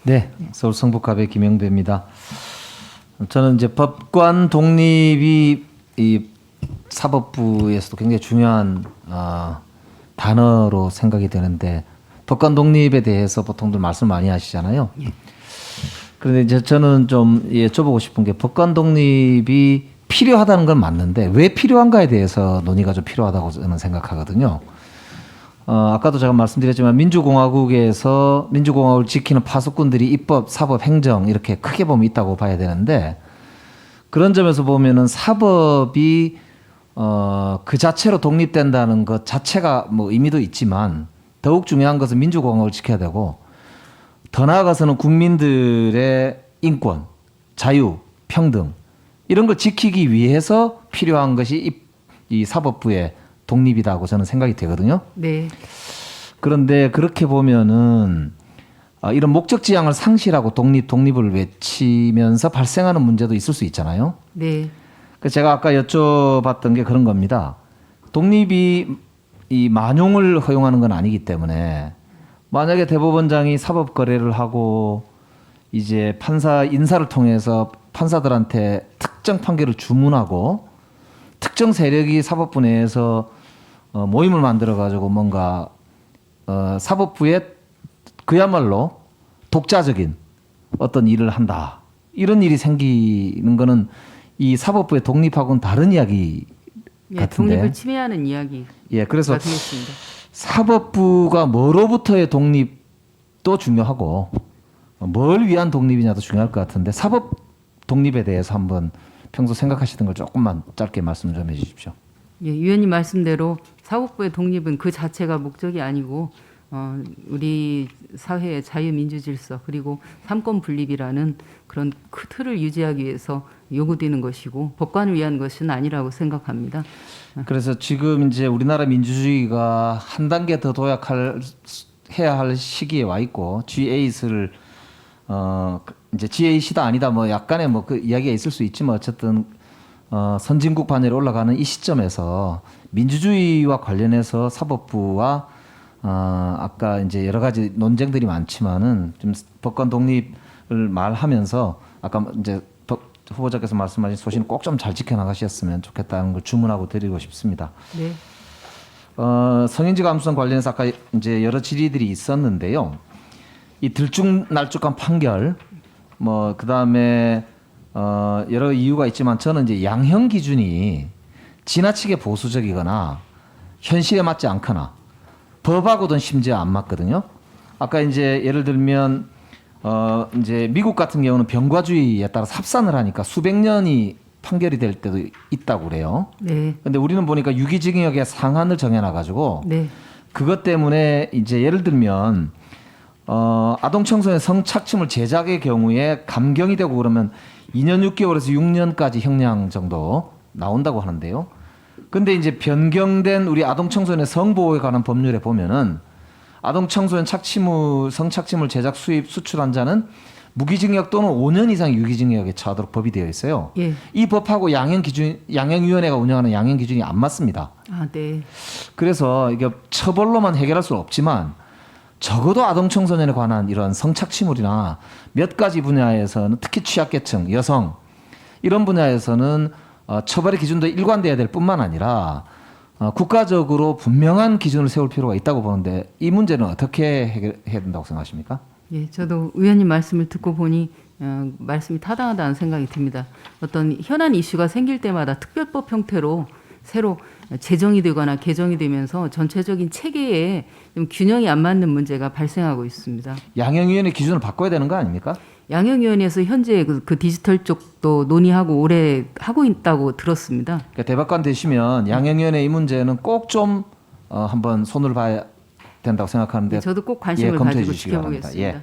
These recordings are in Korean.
네, 서울 성북갑의 김영배입니다. 저는 이제 법관 독립이 이 사법부에서도 굉장히 중요한 단어로 생각이 되는데 법관 독립에 대해서 보통들 말씀 많이 하시잖아요. 그런데 이제 저는 좀 여쭤보고 싶은 게 법관 독립이 필요하다는 건 맞는데 왜 필요한가에 대해서 논의가 좀 필요하다고 저는 생각하거든요. 아까도 제가 말씀드렸지만 민주공화국에서 민주공화국을 지키는 파수꾼들이 입법, 사법, 행정 이렇게 크게 보면 있다고 봐야 되는데 그런 점에서 보면은 사법이 그 자체로 독립된다는 것 자체가 뭐 의미도 있지만 더욱 중요한 것은 민주공화국을 지켜야 되고 더 나아가서는 국민들의 인권, 자유, 평등 이런 걸 지키기 위해서 필요한 것이 이 사법부의 독립이다고 저는 생각이 되거든요. 네. 그런데 그렇게 보면은 이런 목적 지향을 상실하고 독립을 외치면서 발생하는 문제도 있을 수 있잖아요. 네. 제가 아까 여쭤봤던 게 그런 겁니다. 독립이 이 만용을 허용하는 건 아니기 때문에 만약에 대법원장이 사법 거래를 하고 이제 판사 인사를 통해서 판사들한테 특정 판결을 주문하고 특정 세력이 사법부 내에서 모임을 만들어 가지고 뭔가 사법부에 그야말로 독자적인 어떤 일을 한다. 이런 일이 생기는 거는 이 사법부의 독립하고는 다른 이야기 같은데. 독립을 침해하는 이야기가 그래서 되겠습니다. 사법부가 뭐로부터의 독립도 중요하고 뭘 위한 독립이냐도 중요할 것 같은데 사법 독립에 대해서 한번 평소 생각하시던 걸 조금만 짧게 말씀 좀 해주십시오. 위원님 말씀대로 사법부의 독립은 그 자체가 목적이 아니고 우리 사회의 자유민주질서 그리고 삼권분립이라는 그런 큰 틀을 유지하기 위해서 요구되는 것이고 법관을 위한 것은 아니라고 생각합니다. 그래서 지금 이제 우리나라 민주주의가 한 단계 더 해야 할 시기에 와 있고 G8을 이제 G8이다 아니다 뭐 약간의 뭐 그 이야기가 있을 수 있지만 어쨌든 선진국 반열에 올라가는 이 시점에서 민주주의와 관련해서 사법부와 아까 이제 여러 가지 논쟁들이 많지만은 좀 법관 독립을 말하면서 아까 이제 후보자께서 말씀하신 소신을 꼭 좀 잘 지켜나가셨으면 좋겠다는 걸 주문하고 드리고 싶습니다. 네. 성인지 감수성 관련해서 아까 이제 여러 질의들이 있었는데요. 이 들쭉날쭉한 판결, 뭐 그 다음에 여러 이유가 있지만 저는 이제 양형 기준이 지나치게 보수적이거나 현실에 맞지 않거나 법하고도 심지어 안 맞거든요. 아까 이제 예를 들면 이제 미국 같은 경우는 병과주의에 따라 삽산을 하니까 수백 년이 판결이 될 때도 있다고 그래요. 네. 근데 우리는 보니까 유기징역의 상한을 정해놔 가지고 네. 그것 때문에 이제 예를 들면 아동 청소년 성착취물 제작의 경우에 감경이 되고 그러면 2년 6개월에서 6년까지 형량 정도 나온다고 하는데요. 근데 이제 변경된 우리 아동 청소년의 성보호에 관한 법률에 보면은 아동 청소년 성착취물 제작, 수입, 수출한 자는 무기징역 또는 5년 이상 유기징역에 처하도록 법이 되어 있어요. 예. 이 법하고 양형위원회가 운영하는 양형 기준이 안 맞습니다. 네. 그래서 이게 처벌로만 해결할 수는 없지만 적어도 아동 청소년에 관한 이런 성착취물이나 몇 가지 분야에서는 특히 취약계층, 여성 이런 분야에서는 처벌의 기준도 일관돼야 될 뿐만 아니라 국가적으로 분명한 기준을 세울 필요가 있다고 보는데 이 문제는 어떻게 해결해야 된다고 생각하십니까? 예, 저도 의원님 말씀을 듣고 보니 말씀이 타당하다는 생각이 듭니다. 어떤 현안 이슈가 생길 때마다 특별법 형태로 새로 제정이 되거나 개정이 되면서 전체적인 체계에 좀 균형이 안 맞는 문제가 발생하고 있습니다. 양형위원회 기준을 바꿔야 되는 거 아닙니까? 양형위원회에서 현재 그 디지털 쪽도 논의하고 오래 하고 있다고 들었습니다. 그러니까 대법관 되시면 양형위원회 이 문제는 꼭 좀 한번 손을 봐야 된다고 생각하는데 저도 꼭 관심을 가지고 지켜보겠습니다. 예.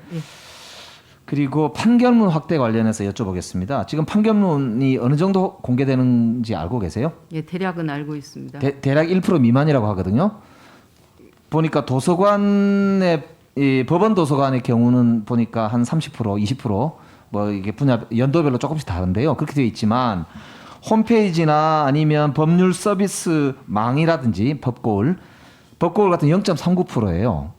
그리고 판결문 확대 관련해서 여쭤보겠습니다. 지금 판결문이 어느 정도 공개되는지 알고 계세요? 예, 대략은 알고 있습니다. 대략 1% 미만이라고 하거든요. 보니까 도서관의 이 법원 도서관의 경우는 보니까 한 30%, 20% 이게 분야 연도별로 조금씩 다른데요. 그렇게 되어 있지만 홈페이지나 아니면 법률 서비스 망이라든지 법고울 같은 0.39%예요.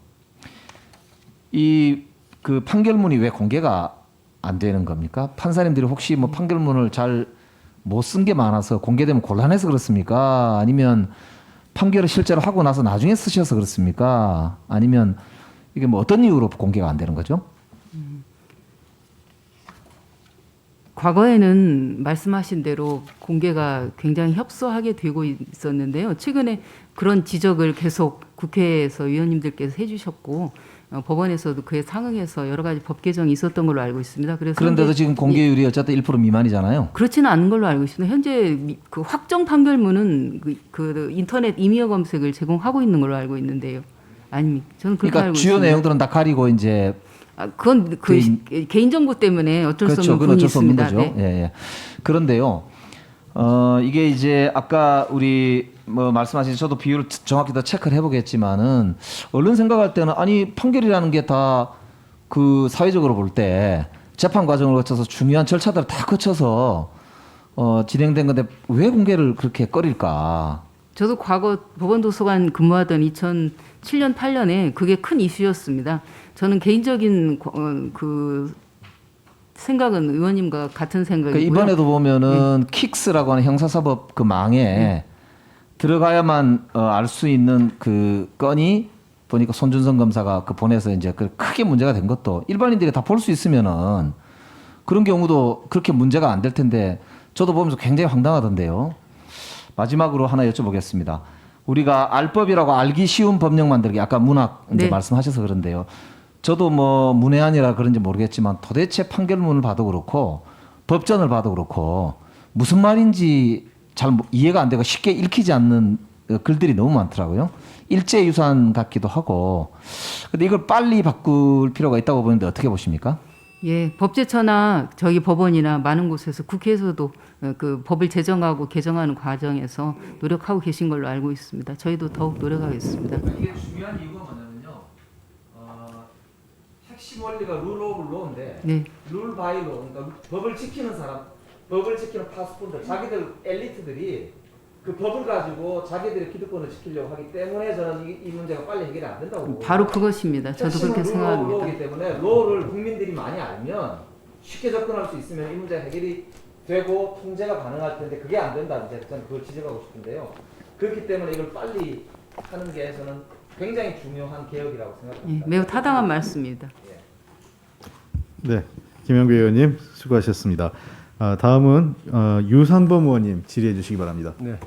이 그 판결문이 왜 공개가 안 되는 겁니까? 판사님들이 혹시 뭐 판결문을 잘 못 쓴 게 많아서 공개되면 곤란해서 그렇습니까? 아니면 판결을 실제로 하고 나서 나중에 쓰셔서 그렇습니까? 아니면 이게 뭐 어떤 이유로 공개가 안 되는 거죠? 과거에는 말씀하신 대로 공개가 굉장히 협소하게 되고 있었는데요. 최근에 그런 지적을 계속 국회에서 위원님들께서 해주셨고 법원에서도 그에 상응해서 여러 가지 법 개정이 있었던 걸로 알고 있습니다. 그래서 그런데도 현재 지금 공개율이 어쨌든 1% 미만이잖아요. 그렇지는 않은 걸로 알고 있습니다. 현재 그 확정 판결문은 그 인터넷 임의어 검색을 제공하고 있는 걸로 알고 있는데요. 아닙니까? 저는 그렇게 그러니까 알고 주요 있습니다. 내용들은 다 가리고 이제 그건 그 개인정보 때문에 어쩔 수 없는 그건 부분이 어쩔 수 없는 있습니다. 거죠. 네. 예, 예. 그런데요, 이게 이제 아까 우리 뭐 말씀하신 저도 비율을 정확히 더 체크를 해보겠지만은 얼른 생각할 때는 아니 판결이라는 게 다 그 사회적으로 볼 때 재판 과정을 거쳐서 중요한 절차들을 다 거쳐서 진행된 건데 왜 공개를 그렇게 꺼릴까? 저도 과거 법원도서관 근무하던 2007년 8년에 그게 큰 이슈였습니다. 저는 개인적인 그 생각은 의원님과 같은 생각이고요. 그러니까 이번에도 보면은 킥스라고 하는 형사사법 그 망에 들어가야만 알 수 있는 그 건이 보니까 손준성 검사가 그 보내서 이제 그 크게 문제가 된 것도 일반인들이 다 볼 수 있으면은 그런 경우도 그렇게 문제가 안 될 텐데 저도 보면서 굉장히 황당하던데요. 마지막으로 하나 여쭤보겠습니다. 우리가 알법이라고 알기 쉬운 법령 만들기 아까 문학 이제 네. 말씀하셔서 그런데요. 저도 뭐 문외한이라 그런지 모르겠지만 도대체 판결문을 봐도 그렇고 법전을 봐도 그렇고 무슨 말인지 잘 이해가 안 되고 쉽게 읽히지 않는 글들이 너무 많더라고요. 일제유산 같기도 하고. 근데 이걸 빨리 바꿀 필요가 있다고 보는데 어떻게 보십니까? 예, 법제처나 저희 법원이나 많은 곳에서 국회에서도 그 법을 제정하고 개정하는 과정에서 노력하고 계신 걸로 알고 있습니다. 저희도 더욱 노력하겠습니다. 이게 중요한 이유가 뭐냐면요. 핵심 원리가 룰 오브 로인데 네. 룰 바이 로 그러니까 법을 지키는 사람, 법을 지키는 파수꾼들, 자기들 엘리트들이 그 법을 가지고 자기들의 기득권을 지키려고 하기 때문에 저는 이 문제가 빨리 해결이 안 된다고 보고 바로 그것입니다. 저도 그렇게 생각합니다. 로이기 때문에 로를 국민들이 많이 알면 쉽게 접근할 수 있으면 이 문제 해결이 되고 통제가 가능할 텐데 그게 안 된다. 이제 저는 그걸 지적하고 싶은데요. 그렇기 때문에 이걸 빨리 하는 게 저는 굉장히 중요한 개혁이라고 생각합니다. 예, 매우 타당한 말씀입니다. 네, 김영배 의원님 수고하셨습니다. 다음은 유선범 의원님 질의해 주시기 바랍니다. 네.